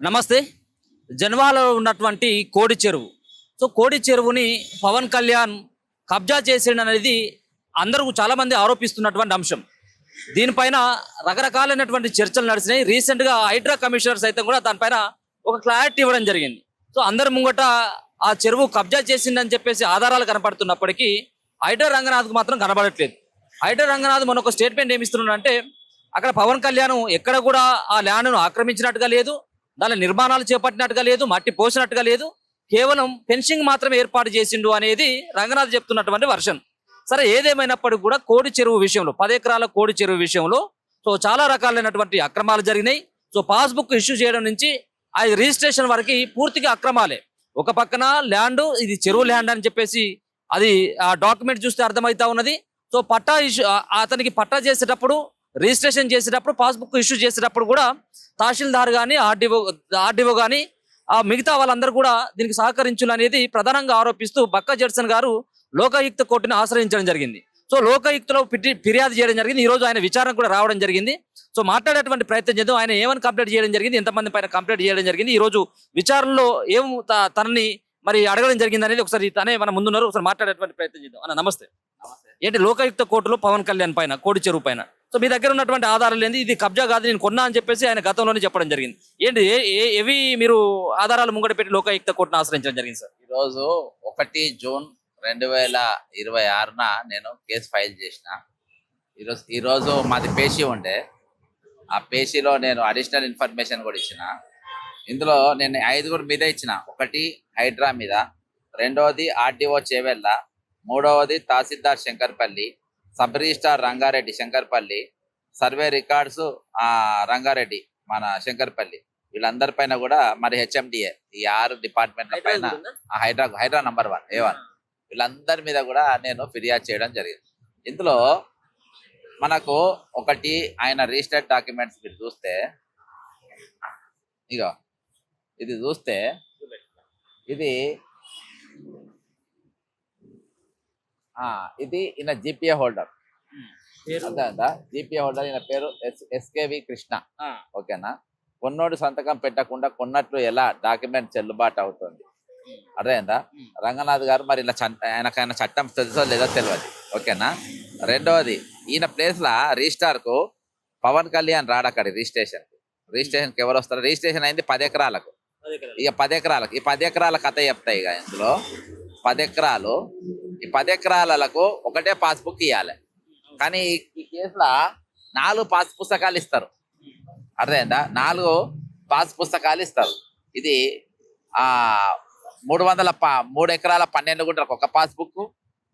నమస్తే. జన్వాడలో ఉన్నటువంటి కోడి చెరువు. సో కోడి చెరువుని పవన్ కళ్యాణ్ కబ్జా చేసిండనేది అందరూ చాలామంది ఆరోపిస్తున్నటువంటి అంశం. దీనిపైన రకరకాలైనటువంటి చర్చలు నడిచినాయి. రీసెంట్గా హైడ్రా కమిషనర్ సైతం కూడా దానిపైన ఒక క్లారిటీ ఇవ్వడం జరిగింది. సో అందరి ముంగట ఆ చెరువు కబ్జా చేసిందని చెప్పేసి ఆధారాలు కనపడుతున్నప్పటికీ హైడ్రా రంగనాథ్కు మాత్రం కనబడట్లేదు. హైడ్రా రంగనాథ్ మొన్న ఒక స్టేట్మెంట్ ఏమి ఇస్తున్నాడంటే అక్కడ పవన్ కళ్యాణ్ ఎక్కడ కూడా ఆ ల్యాండ్ను ఆక్రమించినట్టుగా లేదు, దాని నిర్మాణాలు చేపట్టినట్టుగా లేదు, మట్టి పోసినట్టుగా లేదు, కేవలం ఫెన్సింగ్ మాత్రమే ఏర్పాటు చేసిండు అనేది రంగనాథ్ చెప్తున్నటువంటి వర్షన్. సరే, ఏదేమైనప్పటికీ కూడా కోడి చెరువు విషయంలో 10 ఎకరాల కోడి చెరువు విషయంలో సో చాలా రకాలైనటువంటి అక్రమాలు జరిగినాయి. సో పాస్బుక్ ఇష్యూ చేయడం నుంచి అది రిజిస్ట్రేషన్ వరకు పూర్తిగా అక్రమాలే. ఒక పక్కన ల్యాండ్, ఇది చెరువు ల్యాండ్ అని చెప్పేసి అది ఆ డాక్యుమెంట్ చూస్తే అర్థమవుతా ఉన్నది. సో పట్టా ఇష్యూ, అతనికి పట్టా చేసేటప్పుడు, రిజిస్ట్రేషన్ చేసేటప్పుడు, పాస్బుక్ ఇష్యూ చేసేటప్పుడు కూడా తహసీల్దార్ కానీ ఆర్డీఓ కానీ మిగతా వాళ్ళందరూ కూడా దీనికి సహకరించాలనేది ప్రధానంగా ఆరోపిస్తూ బక్కా జడ్సన్ గారు లోకాయుక్త కోర్టుని ఆశ్రయించడం జరిగింది. సో లోకాయుక్తలో ఫిర్యాదు చేయడం జరిగింది. ఈ రోజు ఆయన విచారణ కూడా రావడం జరిగింది. సో మాట్లాడేటువంటి ప్రయత్నం చేద్దాం. ఆయన ఏమని కంప్లైంట్ చేయడం జరిగింది, ఎంతమంది పైన కంప్లైంట్ చేయడం జరిగింది, ఈ రోజు విచారణలో ఏం తనని మరి అడగడం జరిగింది అనేది ఒకసారి తనే మన ముందున్నారు. ఒకసారి మాట్లాడేటువంటి ప్రయత్నం చేద్దాం. అన్న నమస్తే. ఏంటి లోకాయుక్త కోర్టులో పవన్ కళ్యాణ్ పైన కోడి చెరువు పైన సో మీ దగ్గర ఉన్నటువంటి ఆధారాలు ఏంది, ఇది కబ్జా కాదు నేను కొన్నా అని చెప్పేసి ఆయన గతంలోనే చెప్పడం జరిగింది. ఏంటి ఏవి మీరు ఆధారాలు ముంగట పెట్టి లోకాయుక్త కోర్టును ఆశ్రయించడం జరిగింది సార్? ఈరోజు 1 జూన్ 2026 నేను కేసు ఫైల్ చేసిన. ఈరోజు మాది పేషీ ఉండే, ఆ పేషీలో నేను అడిషనల్ ఇన్ఫర్మేషన్ కూడా ఇచ్చిన. ఇందులో నేను 5 మీద ఇచ్చిన. 1 హైడ్రా మీద, 2వది ఆర్డీఓ చేవెళ్ళ, 3వది tahsildar Shankarpalli, sub registrar Rangareddy Shankarpalli, survey records Rangareddy మన శంకర్పల్లి, వీళ్ళందరిపైన కూడా మరి హెచ్ఎండిఏ ఈ 6 డిపార్ట్మెంట్ల పైన హైడ్రా నంబర్ 1 A1 వీళ్ళందరి మీద కూడా నేను ఫిర్యాదు చేయడం జరిగింది. ఇందులో మనకు ఒకటి ఆయన రిజిస్టర్డ్ డాక్యుమెంట్స్ మీరు చూస్తే, ఇగో ఇది చూస్తే ఇది ఈయన జిపిఏ హోల్డర్, జిపిఏ హోల్డర్, ఈయన పేరు ఎస్కేవి కృష్ణ. ఓకేనా? కొన్నోడు సంతకం పెట్టకుండా కొన్నట్లు ఎలా డాక్యుమెంట్ చెల్లుబాటు అవుతుంది? అర్థమైందా? రంగనాథ్ గారు మరి ఇలా ఆయనకైనా చట్టం తెలుసో లేదో తెలియదు. ఓకేనా? 2వది ఈయన ప్లేస్ లా రిజిస్టార్ కు పవన్ కళ్యాణ్ రాడక్కడ రిజిస్ట్రేషన్కి ఎవరు వస్తారు? రిజిస్ట్రేషన్ అయింది 10 ఎకరాలకు. ఇక 10 ఎకరాలకు ఈ 10 ఎకరాల కథ చెప్తాయి. ఇక ఇందులో 10 ఎకరాలు, ఈ 10 ఎకరాలకు ఒకటే పాస్బుక్ ఇవ్వాలి. కానీ ఈ కేసులో 4 పాస్ పుస్తకాలు ఇస్తారు. అర్థమైందా? 4 పాస్ పుస్తకాలు ఇస్తారు. ఇది 3 ఎకరాల 12 గుంటలకు ఒక పాస్బుక్,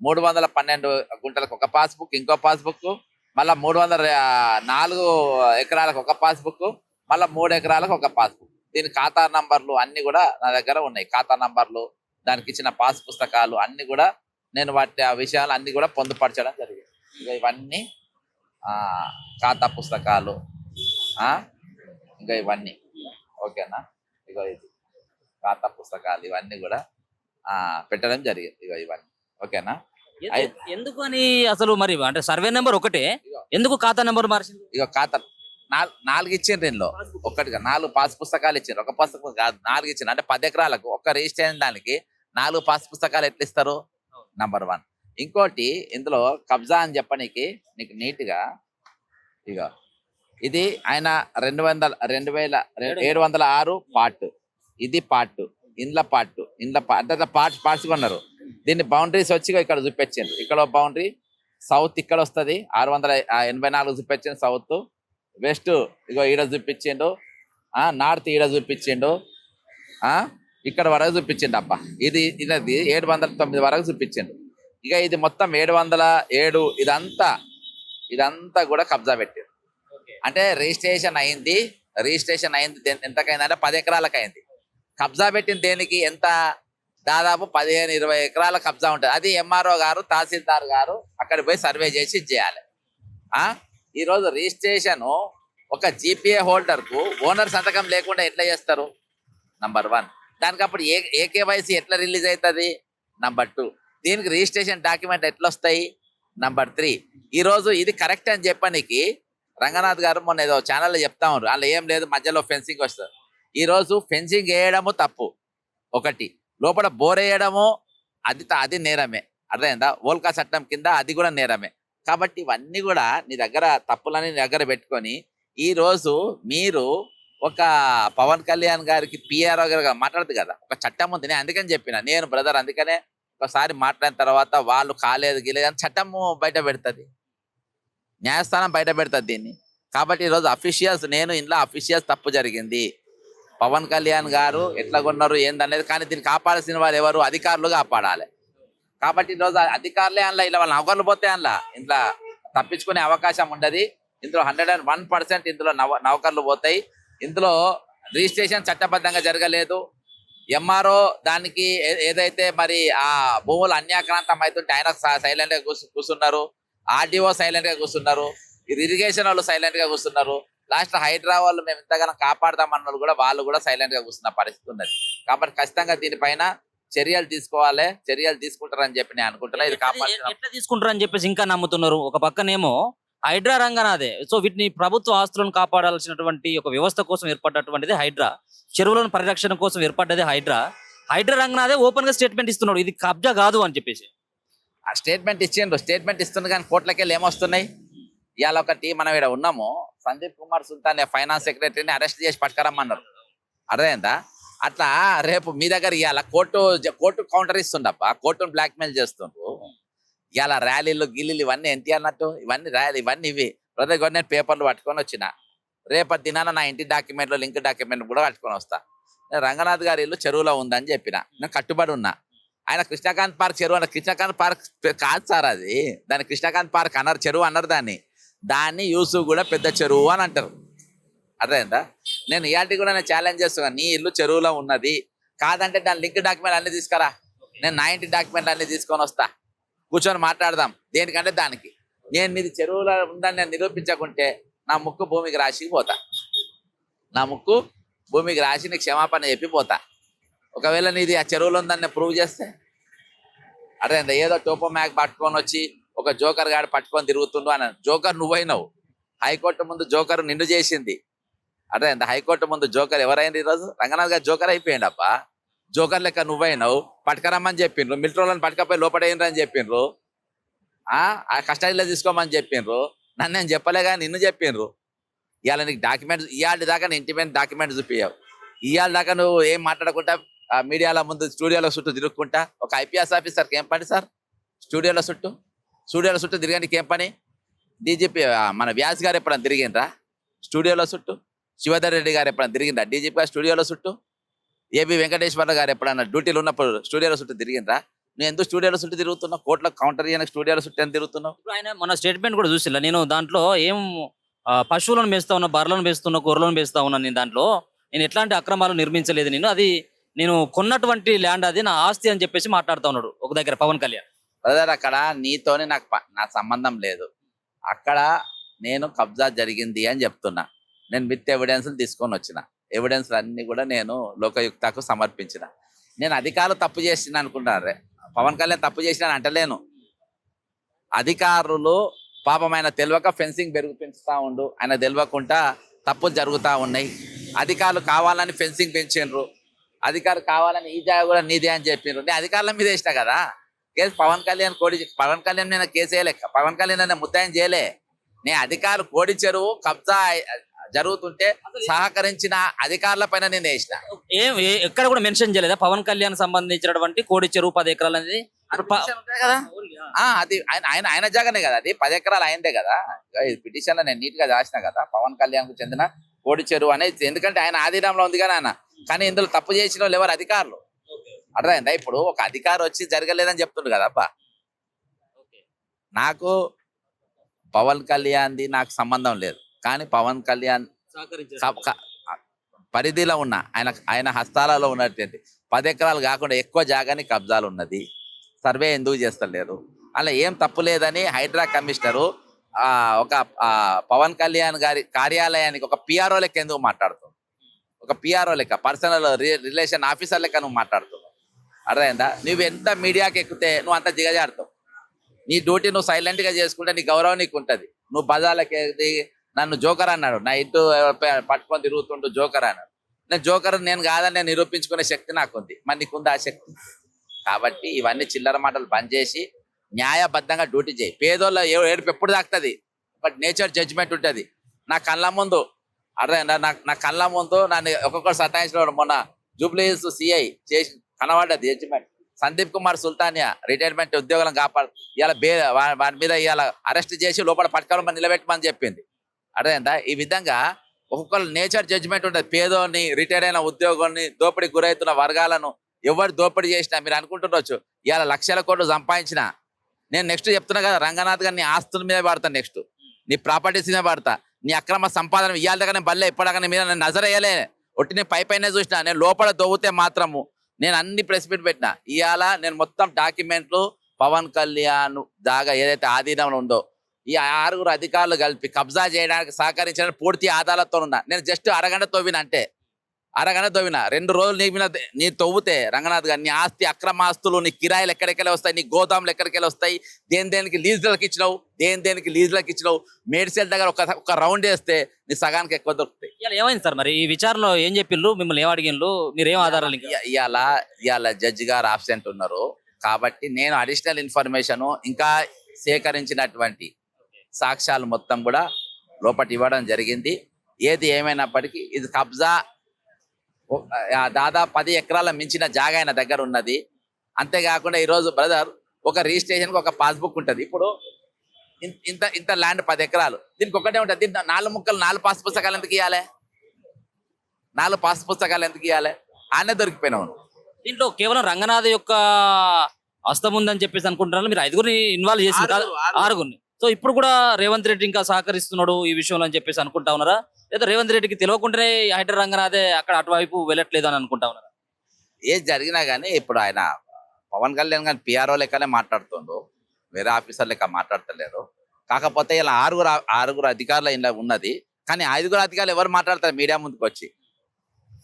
312 గుంటలకు ఒక పాస్బుక్, ఇంకో పాస్బుక్, మళ్ళీ 4 ఎకరాలకు ఒక పాస్బుక్, మళ్ళీ 3 ఎకరాలకు ఒక పాస్బుక్. దీని ఖాతా నంబర్లు అన్ని కూడా నా దగ్గర ఉన్నాయి. ఖాతా నంబర్లు, దానికి ఇచ్చిన పాస్ పుస్తకాలు అన్ని కూడా నేను ఆ విషయాలు అన్ని కూడా పొందుపరచడం జరిగింది. ఇక ఇవన్నీ ఖాతా పుస్తకాలు, ఇంకా ఇవన్నీ. ఓకేనా? ఇగో ఇది ఖాతా పుస్తకాలు, ఇవన్నీ కూడా పెట్టడం జరిగింది. ఇగో ఇవన్నీ. ఓకేనా? ఎందుకు అని అసలు మరి అంటే సర్వే నెంబర్ ఒకటే, ఎందుకు ఖాతా నెంబర్ మార్చింది? ఇక ఖాతా 4 ఇచ్చిండ్రు. దీనిలో ఒక్కటిగా 4 పాస్ పుస్తకాలు ఇచ్చిండ్రు. ఒక పుస్తకం కాదు, 4 ఇచ్చిండ్రు. అంటే 10 ఎకరాలకు ఒక్క రిజిస్ట్రేషన్ దానికి 4 పాస్ పుస్తకాలు ఎట్లా ఇస్తారు? నంబర్ 1. ఇంకోటి ఇందులో కబ్జా అని చెప్పనీకి నీకు నీట్గా ఇక ఇది ఆయన 2706 పార్ట్, ఇది పార్ట్, ఇండ్ల అంటే పార్ట్స్ కొన్నారు. దీన్ని బౌండరీస్ వచ్చి ఇక్కడ చూపించింది. ఇక్కడ బౌండరీ సౌత్ ఇక్కడ వస్తుంది, 684 చూపించింది సౌత్. వెస్ట్ ఇగో ఈడ చూపించిండు, నార్త్ ఈడ చూపించిండు, ఇక్కడ వరకు చూపించిండు. అబ్బా ఇది 709 వరకు చూపించిండు. ఇక ఇది మొత్తం 707 ఇదంతా కూడా కబ్జా పెట్టారు. అంటే రిజిస్ట్రేషన్ అయింది ఎంతకైందంటే 10 ఎకరాలకు అయింది. కబ్జా పెట్టిన దేనికి ఎంత? దాదాపు 15-20 ఎకరాల కబ్జా ఉంటుంది. అది ఎంఆర్ఓ గారు, తహసీల్దార్ గారు అక్కడ పోయి సర్వే చేసి చేయాలి. ఈరోజు రిజిస్ట్రేషన్ ఒక జిపిఏ హోల్డర్ కు ఓనర్ సంతకం లేకుండా ఎట్లా చేస్తారు? నంబర్ 1. దానికి అప్పుడు ఏ కేవైసీ ఎట్లా రిలీజ్ అవుతుంది? నంబర్ 2. దీనికి రిజిస్ట్రేషన్ డాక్యుమెంట్ ఎట్లా వస్తాయి? నంబర్ 3. ఈరోజు ఇది కరెక్ట్ అని చెప్పడానికి రంగనాథ్ గారు మొన్న ఏదో ఛానల్లో చెప్తా ఉన్నారు, వాళ్ళు ఏం లేదు మధ్యలో ఫెన్సింగ్ వస్తారు. ఈరోజు ఫెన్సింగ్ వేయడము తప్పు ఒకటి, లోపల బోర్ వేయడము అది నేరమే, అర్థమైందా? ఓల్కా చట్టం కింద అది కూడా నేరమే. కాబట్టి ఇవన్నీ కూడా నీ దగ్గర తప్పులని నీ దగ్గర పెట్టుకొని ఈ రోజు మీరు ఒక పవన్ కళ్యాణ్ గారికి పిఆర్ఓ గారు మాట్లాడదు కదా, ఒక చట్టం ఉంది. నేను అందుకని చెప్పిన, నేను బ్రదర్ అందుకనే ఒకసారి మాట్లాడిన తర్వాత వాళ్ళు కాలేదు గీలేదు అని చట్టము బయట పెడుతుంది, న్యాయస్థానం బయట పెడుతుంది దీన్ని. కాబట్టి ఈరోజు అఫీషియల్స్, నేను ఇంట్లో అఫీషియల్స్ తప్పు జరిగింది, పవన్ కళ్యాణ్ గారు ఎట్లా కొన్నారు ఏందనేది, కానీ దీన్ని కాపాడాల్సిన వారు ఎవరు? అధికారులు కాపాడాలి. కాబట్టి ఈరోజు అధికారులే అందులో ఇలా వాళ్ళ నౌకర్లు పోతే అందులో ఇంట్లో తప్పించుకునే అవకాశం ఉండదు. ఇందులో 101% ఇందులో నౌకర్లు పోతాయి. ఇందులో రిజిస్ట్రేషన్ చట్టబద్ధంగా జరగలేదు. ఎంఆర్ఓ దానికి ఏదైతే మరి ఆ భూములు అన్యాక్రాంతం అవుతుంటే ఆయన సైలెంట్ గా కూర్చున్నారు, ఆర్డీఓ సైలెంట్ గా కూర్చున్నారు, ఇరిగేషన్ వాళ్ళు సైలెంట్ గా కూర్చున్నారు. లాస్ట్ హైడ్రా వాళ్ళు మేము ఇంతగానో కాపాడదామన్న కూడా వాళ్ళు కూడా సైలెంట్ గా కూర్చున్న పరిస్థితి ఉన్నది. కాబట్టి ఖచ్చితంగా దీనిపైన చర్యలు తీసుకోవాలి, చర్యలు తీసుకుంటారని చెప్పి నేను అనుకుంటున్నా. ఇది కాపాడుతున్నా. ఎట్లా తీసుకుంటారని చెప్పేసి ఇంకా నమ్ముతున్నారు. ఒక పక్కనేమో హైడ్రా రంగనాథే. సో వీటిని ప్రభుత్వ ఆస్తులను కాపాడాల్సినటువంటి ఒక వ్యవస్థ కోసం ఏర్పడ్డటువంటిది హైడ్రా, చెరువులను పరిరక్షణ కోసం ఏర్పడ్డది హైడ్రా. హైడ్రా రంగనాథే ఓపెన్ గా స్టేట్మెంట్ ఇస్తున్నాడు, ఇది కబ్జా కాదు అని చెప్పేసి. ఆ స్టేట్మెంట్ ఇచ్చిండ్రు, స్టేట్మెంట్ ఇస్తుంది కానీ కోట్లకెళ్ళి ఏమొస్తున్నాయి? ఇవాళ ఒకటి మనం ఇక్కడ ఉన్నాము, సందీప్ కుమార్ సుల్తాన్ ఫైనాన్స్ సెక్రటరీని అరెస్ట్ చేసి పట్టుకరమ్మన్నారు, అర్థమైందా? అట్లా రేపు మీ దగ్గర ఇవాళ కోర్టు కౌంటర్ ఇస్తుండప్ప, కోర్టును బ్లాక్మెయిల్ చేస్తుండ్రు. ఇవాళ ర్యాలీలు గిల్లీలు ఇవన్నీ ఏంటి అన్నట్టు, ఇవన్నీ ర్యాలీ ఇవన్నీ ఇవి బ్రదర్ కూడా నేను పేపర్లు పట్టుకొని వచ్చిన, రేపటి దినాన నా ఇంటి డాక్యుమెంట్లు లింక్ డాక్యుమెంట్ కూడా పట్టుకొని వస్తా. నేను రంగనాథ్ గారి ఇల్లు చెరువులో ఉందని చెప్పిన, నేను కట్టుబడి ఉన్నా. ఆయన కృష్ణకాంత్ పార్క్ చెరువు అన్నారు, కృష్ణకాంత్ పార్క్ కాదు సార్ అది, దాన్ని కృష్ణకాంత్ పార్క్ అన్నారు, చెరువు అన్నారు దాన్ని యూసుఫ్ కూడా పెద్ద చెరువు అని అంటారు, అర్థమైందా? నేను ఇయాటి కూడా నేను ఛాలెంజ్ చేస్తున్నా, నీ ఇల్లు చెరువులో ఉన్నది కాదంటే దాని లింక్ డాక్యుమెంట్ అన్ని తీసుకురా, నేను నా ఇంటి డాక్యుమెంట్ అన్ని తీసుకొని వస్తా, కూర్చొని మాట్లాడదాం. దేనికంటే దానికి నేను మీది చెరువులో ఉందని నేను నిరూపించకుంటే నా ముక్కు భూమికి రాసి పోతా, నా ముక్కు భూమికి రాసి నీకు క్షమాపణ చెప్పి పోతా. ఒకవేళ నీది ఆ చెరువులో ఉందని నేను ప్రూవ్ చేస్తే, అదే ఏదో టోపో మ్యాక్ పట్టుకొని వచ్చి ఒక జోకర్ గాడు పట్టుకొని తిరుగుతుండు అని, జోకర్ నువ్వైనావు. హైకోర్టు ముందు జోకర్ నిన్ను చేసింది, అదే హైకోర్టు ముందు జోకర్ ఎవరైంది? ఈరోజు రంగనాథ్ గారు జోకర్ అయిపోయింది అప్ప, జోకర్ లెక్క నువ్వైనావు. పట్టుకరమ్మని చెప్పిండ్రు, మిలిటరీలను పట్టుకపోయి లోపడేయండి అని చెప్పిండ్రు, ఆ కస్టడీలో తీసుకోమని చెప్పిండ్రు. నన్ను నేను చెప్పలే కానీ నిన్ను చెప్పిండ్రు. ఇవాళ నీకు డాక్యుమెంట్స్, ఇవాళ దాకా నేను ఇంటి మీద డాక్యుమెంట్ చూపించావు, ఇవాళ దాకా నువ్వు ఏం మాట్లాడకుండా మీడియాల ముందు స్టూడియోలో చుట్టూ తిరుగుకుంటా. ఒక ఐపీఎస్ ఆఫీసర్కి ఏం పని సార్? స్టూడియోల చుట్టూ తిరగడానికి ఏం పని? డీజీపీ మన వ్యాస్ గారు ఎప్పుడైనా తిరిగిండ్రా స్టూడియోలో చుట్టూ? శివధర్ రెడ్డి గారు ఎప్పుడైనా తిరిగిండ్రా డీజీపీ గారు స్టూడియోలో చుట్టూ? ఏబి వెంకటేశ్వర గారు ఎప్పుడైనా డ్యూటీలు ఉన్నప్పుడు స్టూడియోలో చుట్టూ తిరిగిండ్రా? నువ్వు ఎందుకు స్టూడియోలో చుట్టూ తిరుగుతున్నావు? కోర్టులో కౌంటర్ చేయడానికి స్టూడియోలో చుట్టూ ఎంత తిరుగుతున్నావు? ఇప్పుడు ఆయన మన స్టేట్మెంట్ కూడా చూసిల్లా, నేను దాంట్లో ఏం పశువులను మేస్తా ఉన్నా, బర్రెలను మేస్తున్నా, గొర్రెలను మేస్తా ఉన్నా, నేను దాంట్లో నేను ఎట్లాంటి అక్రమాలు నిర్మించలేదు, నేను కొన్నటువంటి ల్యాండ్, అది నా ఆస్తి అని చెప్పేసి మాట్లాడుతూ ఉన్నాడు ఒక దగ్గర పవన్ కళ్యాణ్. బ్రదర్ అక్కడ నీతోనే నా సంబంధం లేదు, అక్కడ నేను కబ్జా జరిగింది అని చెప్తున్నా. నేను విత్ ఎవిడెన్స్లు తీసుకొని వచ్చిన, ఎవిడెన్స్ అన్ని కూడా నేను లోకయుక్తకు సమర్పించిన. నేను అధికారులు తప్పు చేసిన అనుకుంటున్నారే, పవన్ కళ్యాణ్ తప్పు చేసిన అంటలేను. అధికారులు పాపం ఆయన తెలియక ఫెన్సింగ్ పెంచుతా ఉండు, ఆయన తెలియకుండా తప్పులు జరుగుతూ ఉన్నాయి. అధికారులు కావాలని ఫెన్సింగ్ పెంచిండ్రు, అధికారులు కావాలని ఈ జాగా కూడా నీదే అని చెప్పిండ్రు. నేను అధికారుల మీద వేసిన కదా కేసు. పవన్ కళ్యాణ్ నేను కేసు వేయలే, పవన్ కళ్యాణ్ నేను ముద్దాయం చేయలే. నేను అధికారులు కోడి చెరువు కబ్జా జరుగుతుంటే సహకరించిన అధికారుల పైన నేను వేసిన. ఎక్కడ కూడా మెన్షన్ చేయలేదా పవన్ కళ్యాణ్ సంబంధించినటువంటి కోడి చెరువు 10 ఎకరాలు అనేది? కదా అది ఆయన జాగానే కదా, అది 10 ఎకరాలు అయిందే కదా. పిటిషన్ లో నేను నీట్ గా రాసిన కదా, పవన్ కళ్యాణ్ కు చెందిన కోడి చెరువు అనేది. ఎందుకంటే ఆయన ఆధీనంలో ఉంది కదా ఆయన, కానీ ఇందులో తప్పు చేసిన వాళ్ళు ఎవరు? అధికారులు. అర్థమైందా? ఇప్పుడు ఒక అధికారి వచ్చి జరగలేదని చెప్తుండ్రు కదా అబ్బా. నాకు పవన్ కళ్యాణ్ది నాకు సంబంధం లేదు, కానీ పవన్ కళ్యాణ్ పరిధిలో ఉన్న ఆయన హస్తాలలో ఉన్నటువంటి 10 ఎకరాలు కాకుండా ఎక్కువ జాగాని కబ్జాలు ఉన్నది. సర్వే ఎందుకు చేస్తలేరు? అలా ఏం తప్పు లేదని హైడ్రా కమిషనరు ఒక పవన్ కళ్యాణ్ గారి కార్యాలయానికి ఒక పిఆర్ఓ లెక్క ఎందుకు మాట్లాడుతావు? ఒక పిఆర్ఓ లెక్క, పర్సనల్ రిలేషన్ ఆఫీసర్ లెక్క నువ్వు మాట్లాడుతావు. అర్థమైందా? నువ్వు ఎంత మీడియాకి ఎక్కితే నువ్వు అంత దిగజాడుతావు. నీ డ్యూటీ నువ్వు సైలెంట్ గా చేసుకుంటే నీ గౌరవం నీకు ఉంటుంది. నువ్వు బజార్లకి నన్ను జోకర్ అన్నాడు, నా ఇంటూ పట్టుకొని తిరుగుతుంటూ జోకర్ అన్నాడు. నేను జోకర్ నేను కాదని నేను నిరూపించుకునే శక్తి నాకు ఉంది. మరి నీకుంది ఆ శక్తి? కాబట్టి ఇవన్నీ చిల్లర మాటలు బంద్ చేసి న్యాయబద్ధంగా డ్యూటీ చేయి. పేదోళ్ళ ఏడుపు ఎప్పుడు దాకుతుంది, బట్ నేచర్ జడ్జిమెంట్ ఉంటుంది. నా కళ్ళ ముందు అర్థం నా కళ్ళ ముందు నన్ను ఒక్కొక్కరు సతాయించిన మొన్న జూబ్లీస్ సిఐ చేసి కనబడ్డది జడ్జిమెంట్. సందీప్ కుమార్ సుల్తానియా రిటైర్మెంట్ ఉద్యోగులను కాపాడు ఇవాళ వారి మీద ఇవాళ అరెస్ట్ చేసి లోపల పట్టుకోవడం నిలబెట్టమని చెప్పింది. అర్థమైందా? ఈ విధంగా ఒక్కొక్కరు నేచర్ జడ్జిమెంట్ ఉంటుంది. పేదోని రిటైర్ అయిన ఉద్యోగుల్ని దోపిడీ గురవుతున్న వర్గాలను ఎవరు దోపిడీ చేసినా మీరు అనుకుంటుండొచ్చు ఇవాళ లక్షల కోట్లు సంపాదించిన నేను నెక్స్ట్ చెప్తున్నా కదా, రంగనాథ్ గారు నీ ఆస్తుల మీద పడతా, నెక్స్ట్ నీ ప్రాపర్టీస్ మీద పడతా, నీ అక్రమ సంపాదన ఇవాళ దగ్గర నేను బల్లే ఇప్పటిదాకా మీద నేను నజరేయలే, ఒట్టి నేను పైనే చూసినా. నేను లోపల దొవ్వుతే మాత్రము నేను అన్ని ప్రెస్ మీట్ పెట్టినా. ఇవాళ నేను మొత్తం డాక్యుమెంట్లు పవన్ కళ్యాణ్ దాగా ఏదైతే ఆధీనంలో ఉందో ఈ 6 అధికారులు కలిపి కబ్జా చేయడానికి సహకరించిన పూర్తి ఆధారాలతో ఉన్నా. నేను జస్ట్ అరగంట తవ్విన, అంటే అరగంట తవ్విన. 2 రోజులు నీ తవ్వుతే రంగనాథ్ గారు నీ ఆస్తి అక్రమ ఆస్తులు, నీ కిరాయిలు ఎక్కడికెళ్ళి వస్తాయి, నీ గోదాములు ఎక్కడికెళ్ళి వస్తాయి, దేనికి లీజులకు ఇచ్చినావు, దేనికి లీజులకు ఇచ్చినావు, మేడ్సేల్ దగ్గర ఒక రౌండ్ వేస్తే నీ సగానికి ఎక్కువ దొరుకుతాయి. ఇలా ఏమైంది సార్? మరి ఈ విచారణలో ఏం చెప్పిళ్ళు, మిమ్మల్ని ఏం అడిగిళ్ళు, మీరు ఏం ఆధారాలు ఇంకా? ఇవాళ జడ్జి గారు ఆబ్సెంట్ ఉన్నారు కాబట్టి నేను అడిషనల్ ఇన్ఫర్మేషన్ ఇంకా సేకరించినటువంటి సాక్ష్యాలు మొత్తం కూడా లోపటి ఇవ్వడం జరిగింది. ఏది ఏమైనప్పటికీ ఇది కబ్జా దాదాపు 10 ఎకరాల మించిన జాగా ఆయన దగ్గర ఉన్నది. అంతేకాకుండా ఈరోజు బ్రదర్ ఒక రిజిస్ట్రేషన్కి ఒక పాస్బుక్ ఉంటుంది. ఇప్పుడు ఇంత ల్యాండ్ 10 ఎకరాలు, దీనికి ఒకటే ఉంటుంది. దీంట్లో 4 ముక్కలు 4 పాస్ పుస్తకాలు ఎందుకు ఇవ్వాలి? 4 పాస్ పుస్తకాలు ఎందుకు ఇవ్వాలి? ఆనే దొరికిపోయినావు. దీంట్లో కేవలం రంగనాథ్ యొక్క హస్తం ఉందని చెప్పేసి అనుకుంటున్నారు. మీరు 5గురిని ఇన్వాల్వ్ చేసి 6గురిని. సో ఇప్పుడు కూడా రేవంత్ రెడ్డి ఇంకా సహకరిస్తున్నాడు ఈ విషయంలో అని చెప్పేసి అనుకుంటా ఉన్నారా? లేదా రేవంత్ రెడ్డికి తెలియకుండానే హైదర్ రంగనాథే అక్కడ అటువైపు వెళ్ళట్లేదు అని అనుకుంటా ఉన్నారా? ఏది జరిగినా కానీ ఇప్పుడు ఆయన పవన్ కళ్యాణ్ గారిని పిఆర్ఓ లెక్కనే మాట్లాడుతుండు, వేరే ఆఫీసర్ లెక్క మాట్లాడతలేరు. కాకపోతే ఇలా 6 అధికారులు ఇలా ఉన్నది, కానీ 5 అధికారులు ఎవరు మాట్లాడతారు మీడియా ముందుకు వచ్చి?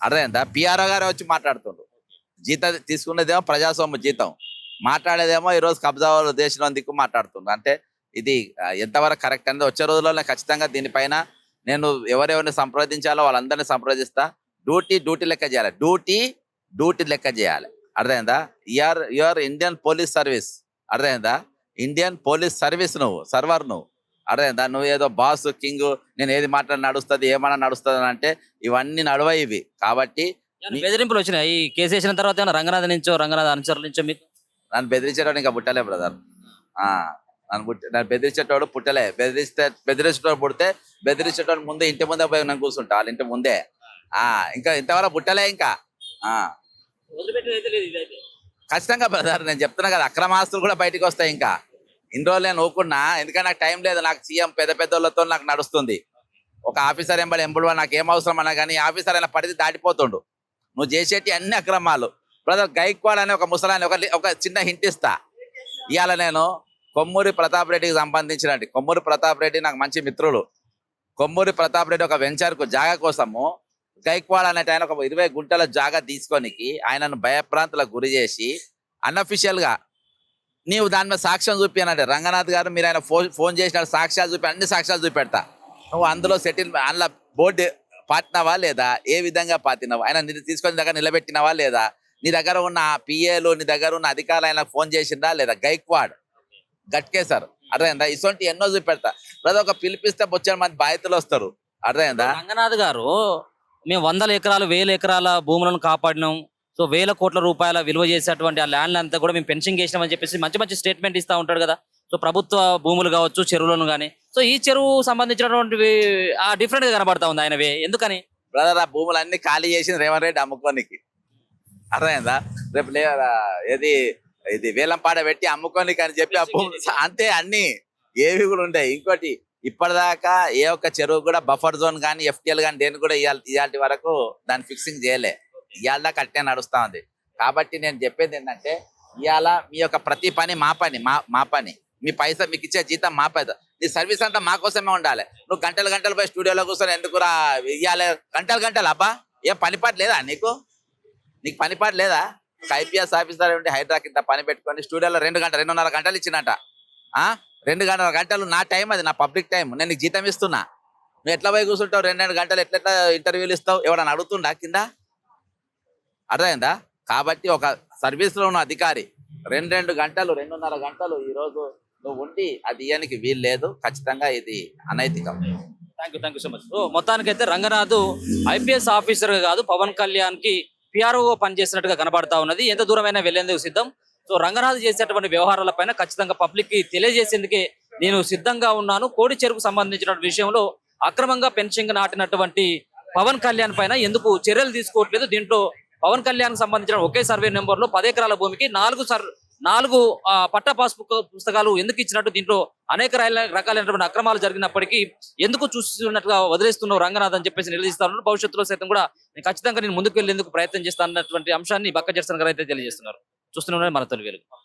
అర్థమైందా? పిఆర్ఓ గారే వచ్చి మాట్లాడుతుండ్రు. జీతం తీసుకునేదేమో ప్రజాస్వామ్య జీతం, మాట్లాడేదేమో ఈరోజు కబ్జా దేశంలో దిక్కు మాట్లాడుతుండ్రు. అంటే ఇది ఎంతవరకు కరెక్ట్ అనేది వచ్చే రోజుల్లో ఖచ్చితంగా దీనిపైన నేను ఎవరెవరిని సంప్రదించాలో వాళ్ళందరినీ సంప్రదిస్తా. డ్యూటీ లెక్క చేయాలి, డ్యూటీ లెక్క చేయాలి. అర్థమైందా? You're Indian police service. అర్థమైందా? ఇండియన్ పోలీస్ సర్వీస్ నువ్వు సర్వర్ నువ్వు. అర్థమైందా? నువ్వు ఏదో బాస్ కింగ్ నేను ఏది మాట్లాడి నడుస్తుంది ఏమన్నా నడుస్తుంది అని అంటే ఇవన్నీ నడవ ఇవి. కాబట్టి బెదిరింపులు వచ్చినాయి ఈ కేసు వేసిన తర్వాత ఏమైనా రంగనాథ్ నుంచో రంగనాథ్ అనుచరుల నుంచో మీకు? నన్ను బెదిరించేటోడు ఇంకా పుట్టలే బ్రదర్. నన్ను బెదిరించేటోడు పుట్టలే. బెదిరించేటోడు పుడితే బెదిరించేటోడు ముందే ఇంటి ముందే పోయి నేను కూర్చుంటా, వాళ్ళ ఇంటి ముందే. ఇంకా ఇంతవరకు పుట్టలే. ఇంకా ఖచ్చితంగా బ్రదర్ నేను చెప్తున్నా కదా, అక్రమాస్తులు కూడా బయటకు వస్తాయి. ఇంకా ఇన్ని రోజులు నేను ఊకున్నా, ఎందుకంటే నాకు టైం లేదు. నాకు సీఎం పెద్దోళ్ళతో నాకు నడుస్తుంది. ఒక ఆఫీసర్ ఎంబడి నాకు ఏం అవసరం అన్నా కానీ ఆఫీసర్ అయినా పడితే దాటిపోతుండు. నువ్వు చేసేటి అన్ని అక్రమాలు. బ్రదర్ గైక్వాడ్ అనే ఒక ముసలాన్ని ఒక చిన్న హింట్ ఇస్తా. ఇవాళ నేను కొమ్మూరి ప్రతాప్ రెడ్డికి సంబంధించినట్టు, కొమ్మూరి ప్రతాప్ రెడ్డి నాకు మంచి మిత్రులు. కొమ్మూరి ప్రతాప్ రెడ్డి ఒక వెంచర్కు జాగా కోసము గైక్వాడ్ అనేట ఆయన ఒక 20 గుంటల జాగా తీసుకోనికి ఆయనను భయప్రాంతులకు గురి చేసి అన్అఫిషియల్ గా నీవు దాని మీద సాక్ష్యం చూపినంటే రంగనాథ్ గారు మీరు ఆయన ఫోన్ చేసిన సాక్ష్యాలు చూపి అన్ని సాక్ష్యాలు చూపెడతా, నువ్వు అందులో అందులో బోర్డు పాతినావా లేదా, ఏ విధంగా పాతినావా, ఆయన తీసుకొని దగ్గర నిలబెట్టినవా లేదా, నీ దగ్గర ఉన్న పిఏలు నీ దగ్గర ఉన్న అధికారులు ఆయన ఫోన్ చేసిందా లేదా, గైక్వాడ్ గట్కేసారు. అర్థమైందా? ఇటువంటి ఎన్నో చూపెడతా. లేదా ఒక పిలిపిస్తే బొచ్చిన మంది బాధితులు వస్తారు. అర్థమైందా? రంగనాథ్ గారు మేము 100 ఎకరాలు 1000 ఎకరాల భూములను కాపాడినాం, సో 1000 కోట్ల రూపాయల విలువ చేసేటువంటి ఆ ల్యాండ్ అంతా కూడా మేము పెన్షన్ చేసినామని చెప్పేసి మంచి స్టేట్మెంట్ ఇస్తా ఉంటాడు కదా. సో ప్రభుత్వ భూములు కావచ్చు, చెరువులను కానీ. సో ఈ చెరువు సంబంధించినటువంటి డిఫరెంట్ గా కనబడతా ఉంది ఆయనవే, ఎందుకని? బ్రదర్ ఆ భూములన్నీ ఖాళీ చేసింది రేవంత్ రెడ్డి అమ్ముకోనికి. అర్థమైందా? రేపు ఇది వేలంపాడ పెట్టి అమ్ముకోనికి అని చెప్పి ఆ భూములు అంతే అన్ని ఏవి కూడా ఉంటాయి. ఇంకోటి ఇప్పటిదాకా ఏ ఒక్క చెరువు కూడా బఫర్ జోన్ కానీ ఎఫ్టీఎల్ కానీ దేని కూడా ఇవాళ వరకు దాన్ని ఫిక్సింగ్ చేయలే. ఇవాళ దాకా అట్టే నడుస్తా ఉంది. కాబట్టి నేను చెప్పేది ఏంటంటే ఇవాళ మీ యొక్క ప్రతి పని మా పని, మీ పైసా మీకు ఇచ్చే జీతం మా పైసా, నీ సర్వీస్ అంతా మా కోసమే ఉండాలి. నువ్వు గంటలు పోయి స్టూడియోలో కూర్చొని ఎందుకురా ఇవ్వాలి గంటలు అబ్బా? ఏం పనిపాటు లేదా నీకు పనిపాటు లేదా? ఐపీఎస్ ఆఫీసర్ ఉంటే హైడ్రా కింద పని పెట్టుకొని స్టూడియోలో 2.5 గంటలు ఇచ్చినట. 2.5 గంటలు నా టైం, అది నా పబ్లిక్ టైం, నేను నీకు జీతం ఇస్తున్నా. నువ్వు ఎట్లా పోయి కూర్చుంటావు 2 గంటలు ఎట్లా ఇంటర్వ్యూలు ఇస్తావు? ఎవడన్నా అడుగుతుండా కింద? అర్థమైందా? కాబట్టి ఒక సర్వీస్ లో ఉన్న అధికారి 2 గంటలు 2.5 గంటలు ఈ రోజు నువ్వు ఉండి అది ఇయ్యడానికి వీలు లేదు. ఖచ్చితంగా ఇది అనైతికం. Thank you so much. So మొత్తానికైతే రంగనాథ్ ఐపీఎస్ ఆఫీసర్ కాదు, పవన్ కళ్యాణ్ కి పిఆర్ఓ పనిచేసినట్టుగా కనబడతా ఉన్నది. ఎంత దూరమైనా వెళ్లేందుకు సిద్ధం. సో రంగనాథ్ చేసేటువంటి వ్యవహారాలపైన ఖచ్చితంగా పబ్లిక్ కి తెలియజేసేందుకే నేను సిద్ధంగా ఉన్నాను. కోడి చెరుకు సంబంధించిన విషయంలో అక్రమంగా పెన్షన్ నాటినటువంటి పవన్ కళ్యాణ్ పైన ఎందుకు చర్యలు తీసుకోవట్లేదు? దీంట్లో పవన్ కళ్యాణ్ సంబంధించిన ఒకే సర్వే నెంబర్ లో 10 ఎకరాల భూమికి 4 పట్టా పాస్ పుస్తకాలు ఎందుకు ఇచ్చినట్టు, దీంట్లో అనేక రకాలైనటువంటి అక్రమాలు జరిగినప్పటికీ ఎందుకు చూస్తున్నట్టుగా వదిలేస్తున్నావు రంగనాథ్ అని చెప్పేసి నిలదీస్తాను. భవిష్యత్తులో సైతం కూడా ఖచ్చితంగా నేను ముందుకు వెళ్లేందుకు ప్రయత్నం చేస్తానన్నటువంటి అంశాన్ని బక్క జర్సన్ గారు అయితే తెలియజేస్తున్నారు. చూస్తూనే మన తొలి వెలుగు.